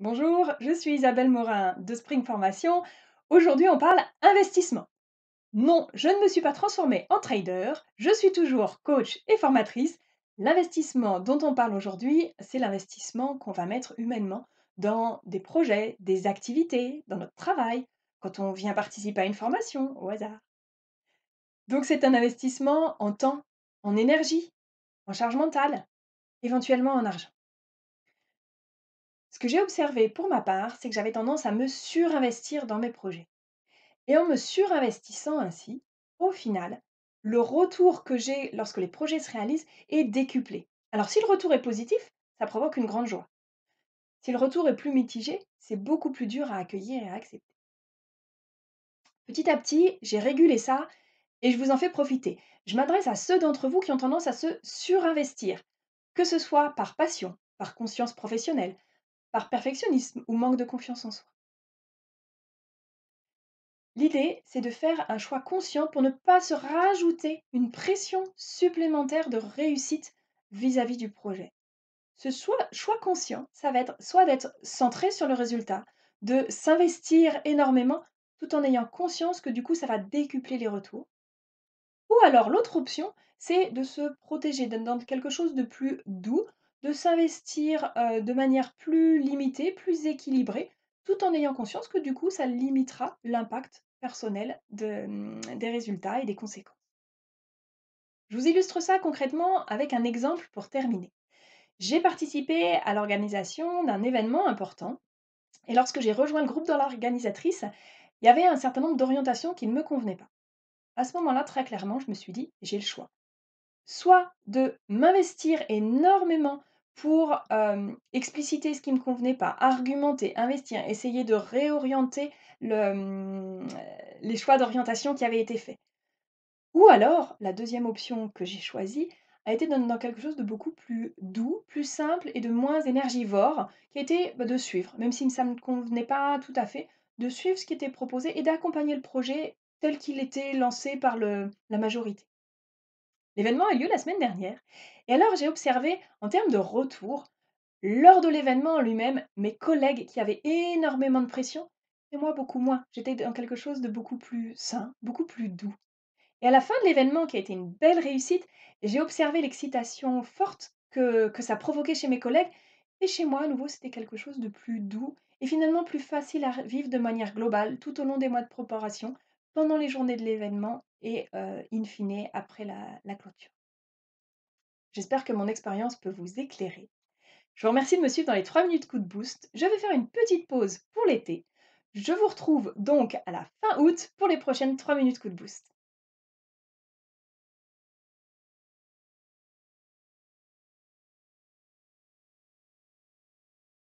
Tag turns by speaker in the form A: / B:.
A: Bonjour, je suis Isabelle Morin de Spring Formation. Aujourd'hui, on parle investissement. Non, je ne me suis pas transformée en trader, je suis toujours coach et formatrice. L'investissement dont on parle aujourd'hui, c'est l'investissement qu'on va mettre humainement dans des projets, des activités, dans notre travail, quand on vient participer à une formation, au hasard. Donc c'est un investissement en temps, en énergie, en charge mentale, éventuellement en argent. Ce que j'ai observé pour ma part, c'est que j'avais tendance à me surinvestir dans mes projets. Et en me surinvestissant ainsi, au final, le retour que j'ai lorsque les projets se réalisent est décuplé. Alors si le retour est positif, ça provoque une grande joie. Si le retour est plus mitigé, c'est beaucoup plus dur à accueillir et à accepter. Petit à petit, j'ai régulé ça et je vous en fais profiter. Je m'adresse à ceux d'entre vous qui ont tendance à se surinvestir, que ce soit par passion, par conscience professionnelle, par perfectionnisme ou manque de confiance en soi. L'idée, c'est de faire un choix conscient pour ne pas se rajouter une pression supplémentaire de réussite vis-à-vis du projet. Choix conscient, ça va être soit d'être centré sur le résultat, de s'investir énormément tout en ayant conscience que du coup, ça va décupler les retours. Ou alors l'autre option, c'est de se protéger, d'être dans quelque chose de plus doux, de s'investir de manière plus limitée, plus équilibrée, tout en ayant conscience que du coup, ça limitera l'impact personnel des résultats et des conséquences. Je vous illustre ça concrètement avec un exemple pour terminer. J'ai participé à l'organisation d'un événement important et lorsque j'ai rejoint le groupe dans l'organisatrice, il y avait un certain nombre d'orientations qui ne me convenaient pas. À ce moment-là, très clairement, je me suis dit, j'ai le choix. Soit de m'investir énormément pour, expliciter ce qui ne me convenait pas, argumenter, investir, essayer de réorienter les choix d'orientation qui avaient été faits. Ou alors, la deuxième option que j'ai choisie a été dans quelque chose de beaucoup plus doux, plus simple et de moins énergivore, qui a été, de suivre, même si ça ne me convenait pas tout à fait, de suivre ce qui était proposé et d'accompagner le projet tel qu'il était lancé par la majorité. L'événement a eu lieu la semaine dernière. Et alors, j'ai observé, en termes de retour, lors de l'événement en lui-même, mes collègues qui avaient énormément de pression, et moi beaucoup moins. J'étais dans quelque chose de beaucoup plus sain, beaucoup plus doux. Et à la fin de l'événement, qui a été une belle réussite, j'ai observé l'excitation forte que ça provoquait chez mes collègues. Et chez moi, à nouveau, c'était quelque chose de plus doux et finalement plus facile à vivre de manière globale tout au long des mois de préparation, pendant les journées de l'événement et in fine après la clôture. J'espère que mon expérience peut vous éclairer. Je vous remercie de me suivre dans les 3 minutes coup de boost. Je vais faire une petite pause pour l'été. Je vous retrouve donc à la fin août pour les prochaines 3 minutes coup de boost.